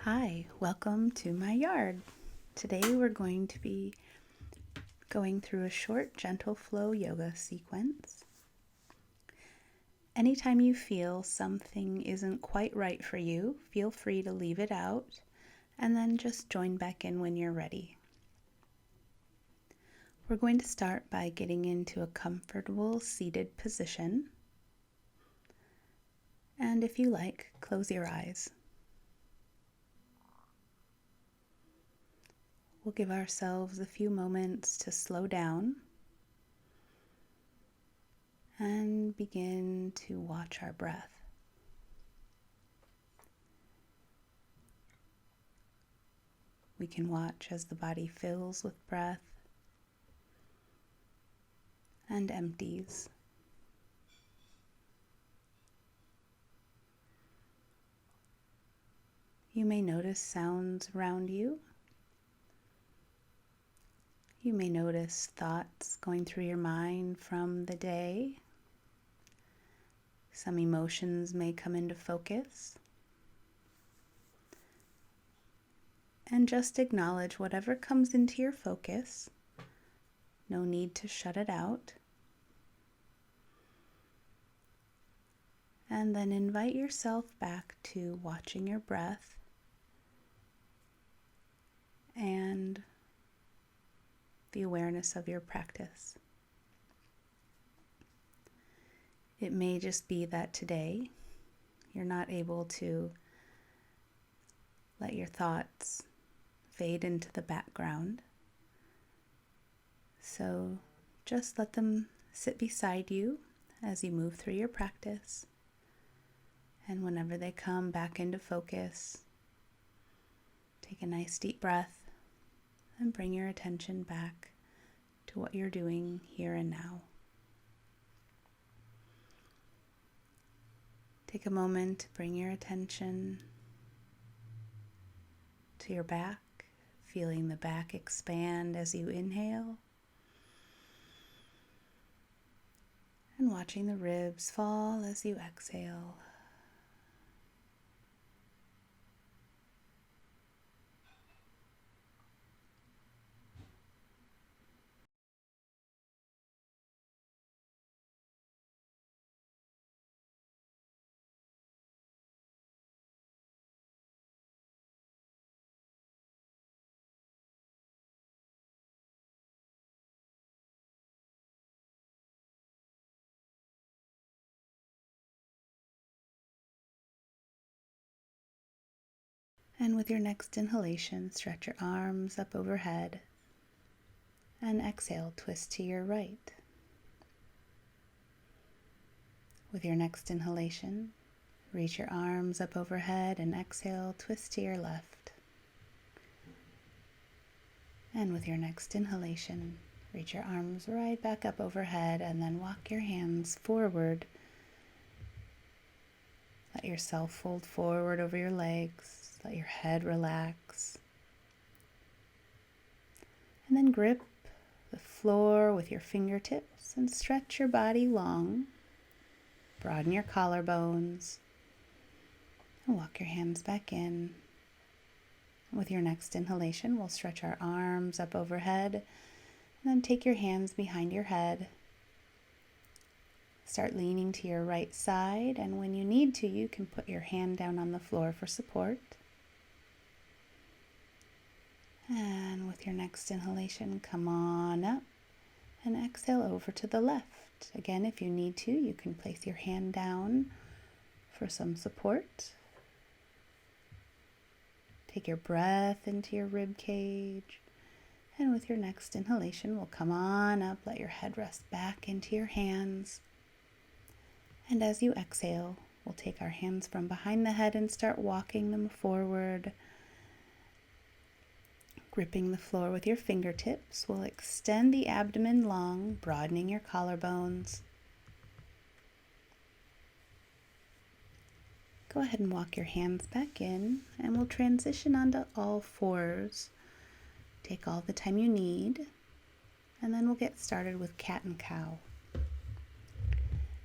Hi, welcome to my yard. Today we're going to be going through a short gentle flow yoga sequence. Anytime you feel something isn't quite right for you, feel free to leave it out and then just join back in when you're ready. We're going to start by getting into a comfortable seated position. And if you like, close your eyes. We'll give ourselves a few moments to slow down and begin to watch our breath. We can watch as the body fills with breath and empties. You may notice sounds around you. You may notice thoughts going through your mind from the day. Some emotions may come into focus. And just acknowledge whatever comes into your focus. No need to shut it out. And then invite yourself back to watching your breath and the awareness of your practice. It may just be that today you're not able to let your thoughts fade into the background. So just let them sit beside you as you move through your practice. And whenever they come back into focus, take a nice deep breath and bring your attention back to what you're doing here and now. Take a moment to bring your attention to your back, feeling the back expand as you inhale, and watching the ribs fall as you exhale. And with your next inhalation, stretch your arms up overhead. And exhale, twist to your right. With your next inhalation, reach your arms up overhead and exhale, twist to your left. And with your next inhalation, reach your arms right back up overhead and then walk your hands forward. Let yourself fold forward over your legs. Let your head relax. And then grip the floor with your fingertips and stretch your body long. Broaden your collarbones. And walk your hands back in. With your next inhalation, we'll stretch our arms up overhead and then take your hands behind your head. Start leaning to your right side, and when you need to, you can put your hand down on the floor for support. And with your next inhalation, come on up and exhale over to the left. Again, if you need to, you can place your hand down for some support. Take your breath into your rib cage. And with your next inhalation, we'll come on up, let your head rest back into your hands. And as you exhale, we'll take our hands from behind the head and start walking them forward. Gripping the floor with your fingertips, we'll extend the abdomen long, broadening your collarbones. Go ahead and walk your hands back in, and we'll transition onto all fours. Take all the time you need, and then we'll get started with cat and cow.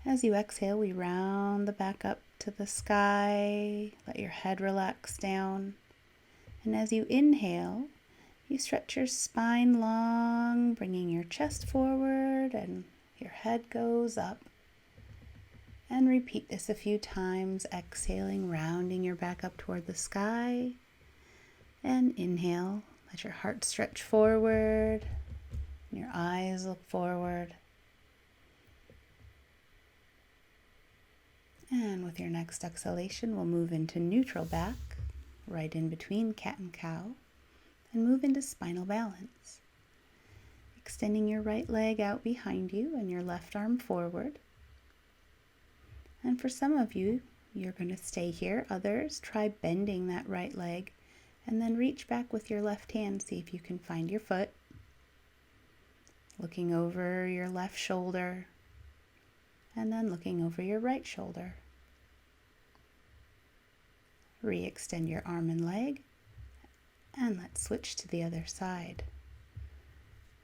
As you exhale, we round the back up to the sky. Let your head relax down. And as you inhale, you stretch your spine long, bringing your chest forward and your head goes up. And repeat this a few times, exhaling, rounding your back up toward the sky. And inhale, let your heart stretch forward, and your eyes look forward. And with your next exhalation, we'll move into neutral back, right in between cat and cow, and move into spinal balance. Extending your right leg out behind you and your left arm forward. And for some of you, you're going to stay here. Others, try bending that right leg and then reach back with your left hand. See if you can find your foot. Looking over your left shoulder and then looking over your right shoulder. Re-extend your arm and leg, and let's switch to the other side.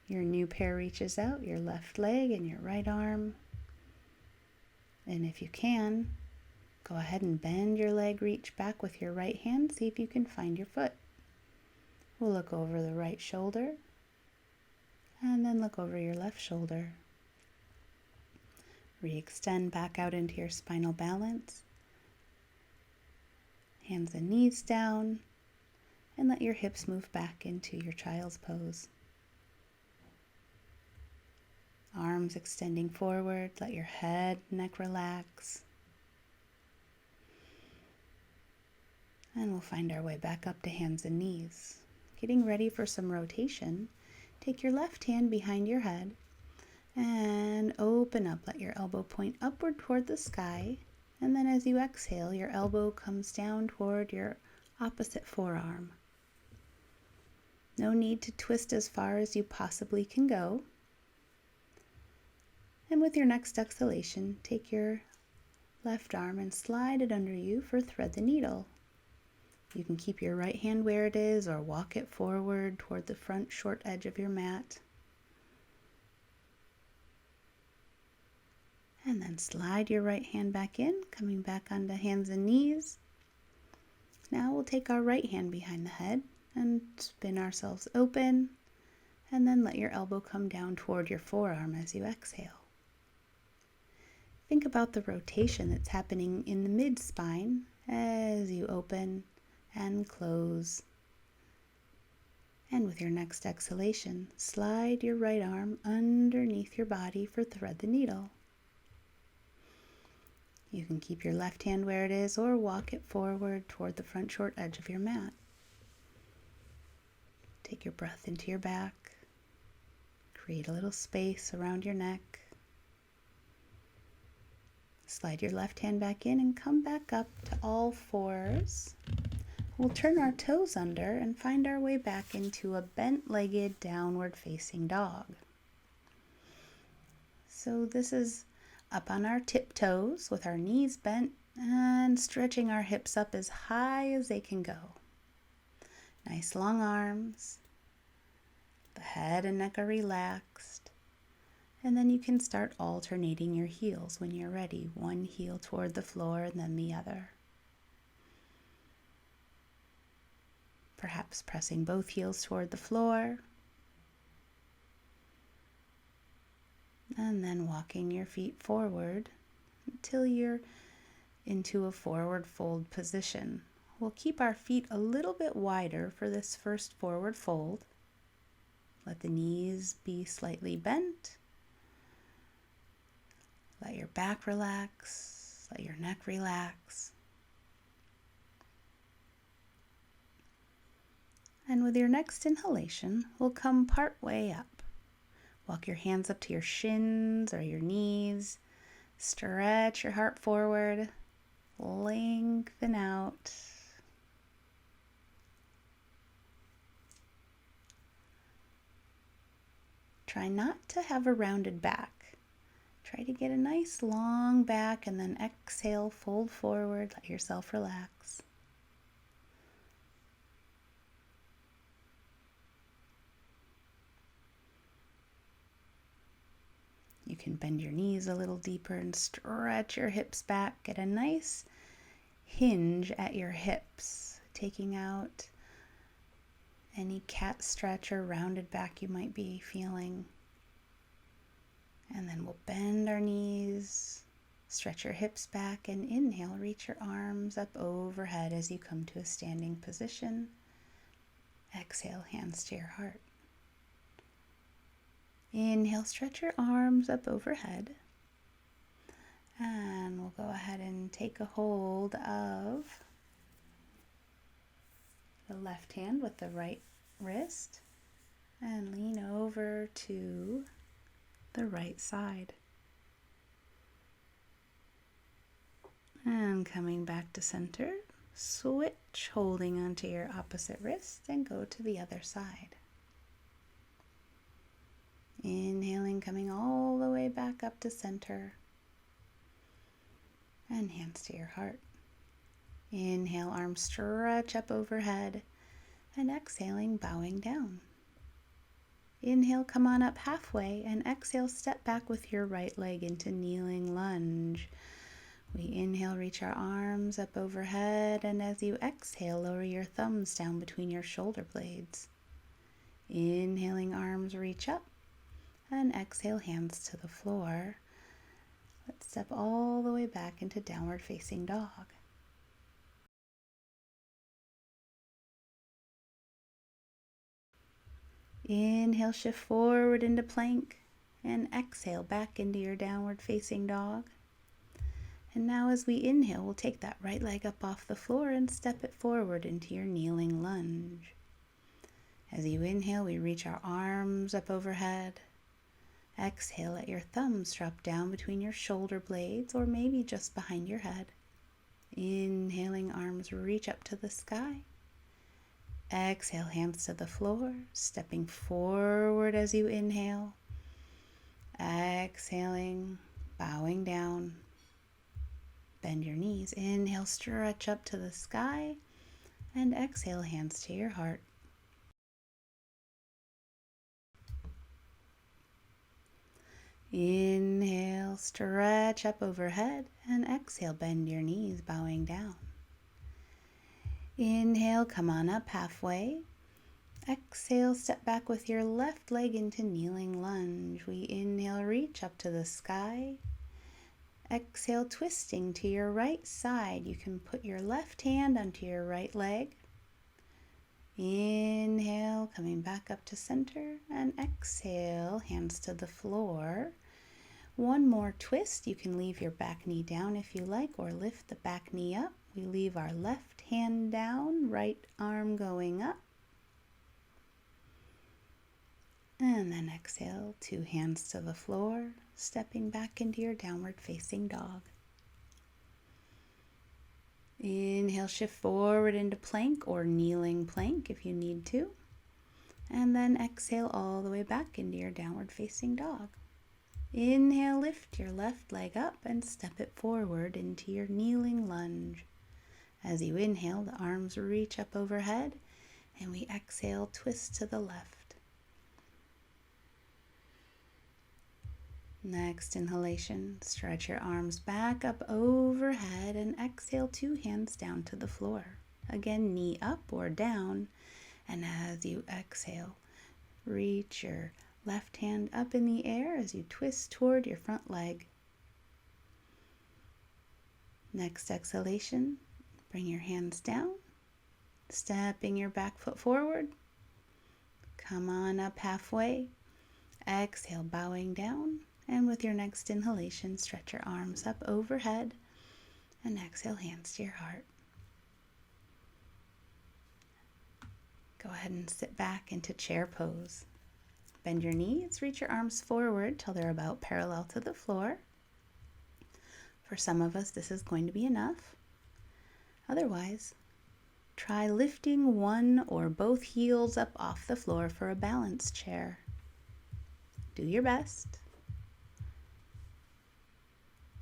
Your new pair reaches out, your left leg and your right arm. And if you can, go ahead and bend your leg, reach back with your right hand, see if you can find your foot. We'll look over the right shoulder, and then look over your left shoulder. Re-extend back out into your spinal balance. Hands and knees down, and let your hips move back into your child's pose. Arms extending forward, let your head, neck relax. And we'll find our way back up to hands and knees. Getting ready for some rotation, take your left hand behind your head and open up. Let your elbow point upward toward the sky. And then as you exhale, your elbow comes down toward your opposite forearm. No need to twist as far as you possibly can go. And with your next exhalation, take your left arm and slide it under you for thread the needle. You can keep your right hand where it is or walk it forward toward the front short edge of your mat. And then slide your right hand back in, coming back onto hands and knees. Now we'll take our right hand behind the head and spin ourselves open, and then let your elbow come down toward your forearm as you exhale. Think about the rotation that's happening in the mid-spine as you open and close. And with your next exhalation, slide your right arm underneath your body for thread the needle. You can keep your left hand where it is or walk it forward toward the front short edge of your mat. Take your breath into your back. Create a little space around your neck. Slide your left hand back in and come back up to all fours. We'll turn our toes under and find our way back into a bent-legged downward facing dog. So this is up on our tiptoes with our knees bent and stretching our hips up as high as they can go. Nice long arms. The head and neck are relaxed. And then you can start alternating your heels when you're ready. One heel toward the floor and then the other. Perhaps pressing both heels toward the floor. And then walking your feet forward until you're into a forward fold position. We'll keep our feet a little bit wider for this first forward fold. Let the knees be slightly bent. Let your back relax. Let your neck relax. And with your next inhalation, we'll come part way up. Walk your hands up to your shins or your knees. Stretch your heart forward. Lengthen out. Try not to have a rounded back. Try to get a nice long back and then exhale, fold forward, let yourself relax. You can bend your knees a little deeper and stretch your hips back. Get a nice hinge at your hips, taking out any cat stretch or rounded back you might be feeling. And then we'll bend our knees, stretch your hips back, and inhale, reach your arms up overhead as you come to a standing position. Exhale, hands to your heart. Inhale, stretch your arms up overhead. And we'll go ahead and take a hold of the left hand with the right wrist and lean over to the right side. And coming back to center, switch, holding onto your opposite wrist and go to the other side. Inhaling, coming all the way back up to center. And hands to your heart. Inhale, arms stretch up overhead. And exhaling, bowing down. Inhale, come on up halfway. And exhale, step back with your right leg into kneeling lunge. We inhale, reach our arms up overhead. And as you exhale, lower your thumbs down between your shoulder blades. Inhaling, arms reach up. And exhale, hands to the floor. Let's step all the way back into downward facing dog. Inhale, shift forward into plank, and exhale back into your downward facing dog. And now as we inhale, we'll take that right leg up off the floor and step it forward into your kneeling lunge. As you inhale, we reach our arms up overhead. Exhale, let your thumbs drop down between your shoulder blades or maybe just behind your head. Inhaling, arms reach up to the sky. Exhale, hands to the floor, stepping forward as you inhale. Exhaling, bowing down. Bend your knees. Inhale, stretch up to the sky. And exhale, hands to your heart. Inhale, stretch up overhead, and exhale, bend your knees, bowing down. Inhale, come on up halfway. Exhale, step back with your left leg into kneeling lunge. We inhale, reach up to the sky. Exhale, twisting to your right side. You can put your left hand onto your right leg. Inhale, coming back up to center, and exhale, hands to the floor. One more twist. You can leave your back knee down if you like, or lift the back knee up. We leave our left hand down, right arm going up. And then exhale, two hands to the floor, stepping back into your downward facing dog. Inhale, shift forward into plank or kneeling plank if you need to. And then exhale all the way back into your downward facing dog. Inhale, lift your left leg up and step it forward into your kneeling lunge. As you inhale, the arms reach up overhead, and we exhale, twist to the left. Next inhalation, stretch your arms back up overhead and exhale, two hands down to the floor. Again, knee up or down, and as you exhale, reach your left hand up in the air as you twist toward your front leg. Next exhalation, bring your hands down, stepping your back foot forward. Come on up halfway. Exhale, bowing down. And with your next inhalation, stretch your arms up overhead and exhale, hands to your heart. Go ahead and sit back into chair pose. Bend your knees, reach your arms forward till they're about parallel to the floor. For some of us, this is going to be enough. Otherwise, try lifting one or both heels up off the floor for a balance chair. Do your best.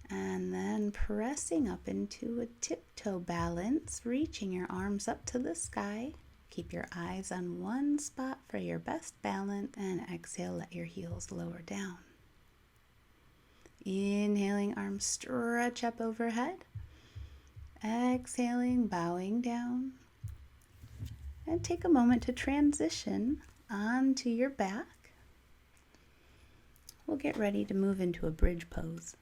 And then pressing up into a tiptoe balance, reaching your arms up to the sky. Keep your eyes on one spot for your best balance, and exhale, let your heels lower down. Inhaling, arms stretch up overhead. Exhaling, bowing down. And take a moment to transition onto your back. We'll get ready to move into a bridge pose.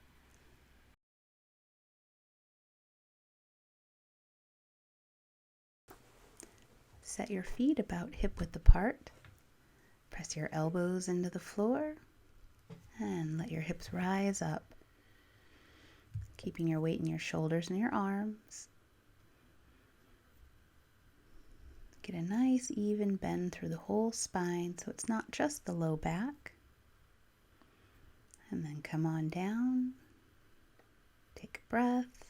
Set your feet about hip width apart. Press your elbows into the floor and let your hips rise up, keeping your weight in your shoulders and your arms. Get a nice even bend through the whole spine so it's not just the low back. And then come on down, take a breath,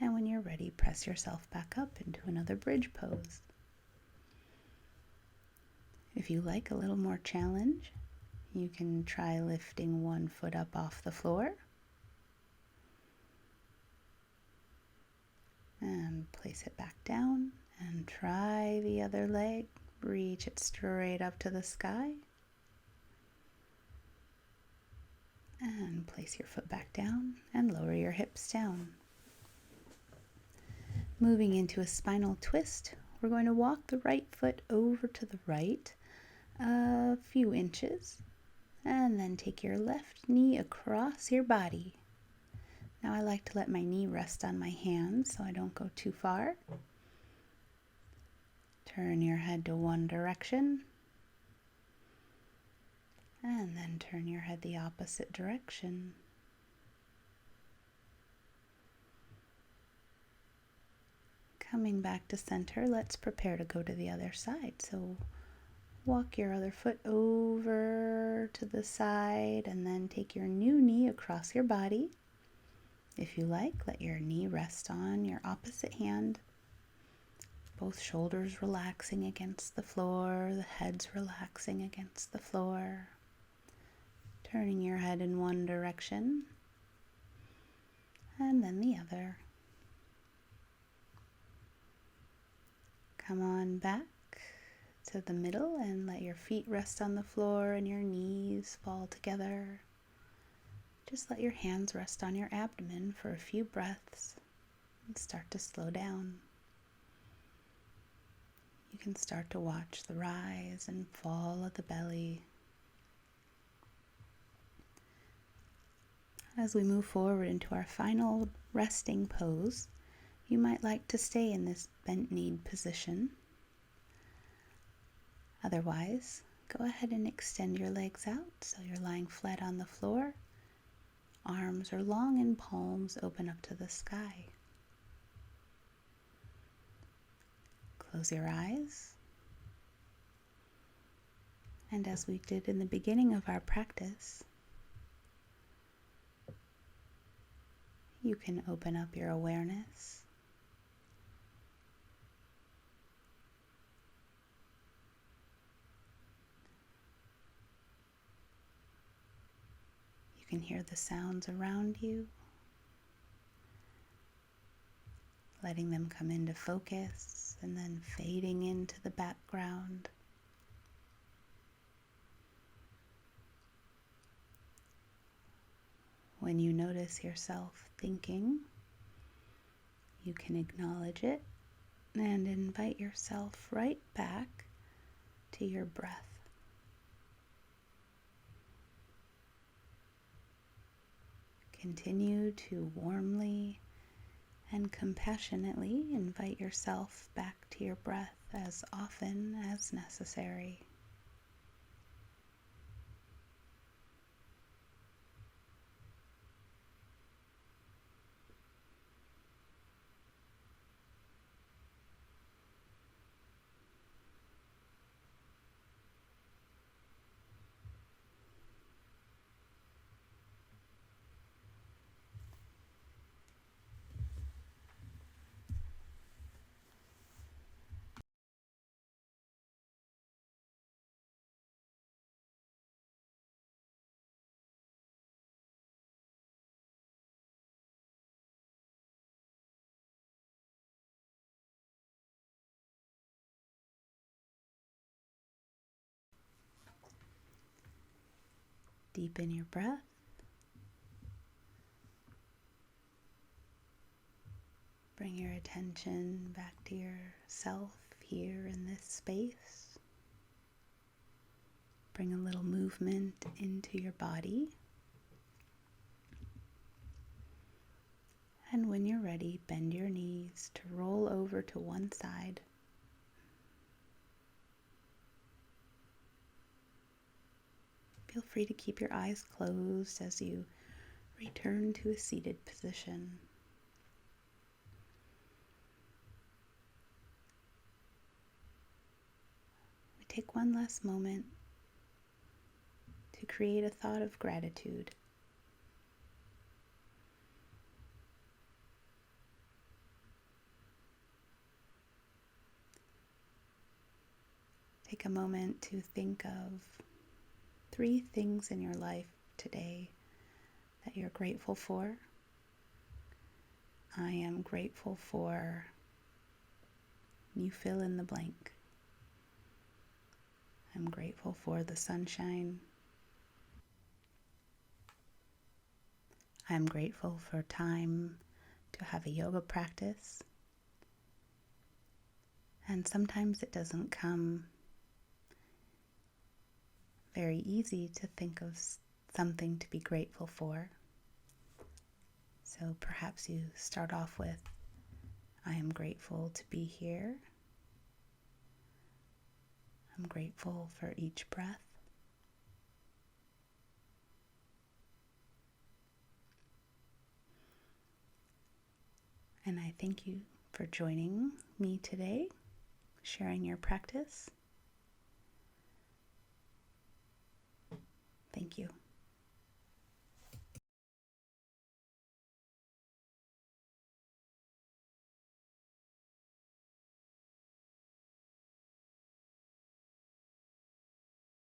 and when you're ready, press yourself back up into another bridge pose. If you like a little more challenge, you can try lifting one foot up off the floor and place it back down, and try the other leg. Reach it straight up to the sky and place your foot back down and lower your hips down. Moving into a spinal twist, we're going to walk the right foot over to the right a few inches and then take your left knee across your body. Now I like to let my knee rest on my hand so I don't go too far. Turn your head to one direction and then turn your head the opposite direction. Coming back to center, let's prepare to go to the other side. So walk your other foot over to the side and then take your new knee across your body. If you like, let your knee rest on your opposite hand. Both shoulders relaxing against the floor, the head's relaxing against the floor. Turning your head in one direction and then the other. Come on back to the middle and let your feet rest on the floor and your knees fall together. Just let your hands rest on your abdomen for a few breaths and start to slow down. You can start to watch the rise and fall of the belly. As we move forward into our final resting pose, you might like to stay in this bent-knee position. Otherwise, go ahead and extend your legs out so you're lying flat on the floor. Arms are long and palms open up to the sky. Close your eyes. And as we did in the beginning of our practice, you can open up your awareness. You can hear the sounds around you, letting them come into focus and then fading into the background. When you notice yourself thinking, you can acknowledge it and invite yourself right back to your breath. Continue to warmly and compassionately invite yourself back to your breath as often as necessary. Deepen your breath. Bring your attention back to yourself here in this space. Bring a little movement into your body. And when you're ready, bend your knees to roll over to one side. Feel free to keep your eyes closed as you return to a seated position. We take one last moment to create a thought of gratitude. Take a moment to think of 3 things in your life today that you're grateful for. I am grateful for, you fill in the blank. I'm grateful for the sunshine. I'm grateful for time to have a yoga practice. And sometimes it doesn't come very easy to think of something to be grateful for. So perhaps you start off with, I am grateful to be here. I'm grateful for each breath. And I thank you for joining me today, sharing your practice. Thank you.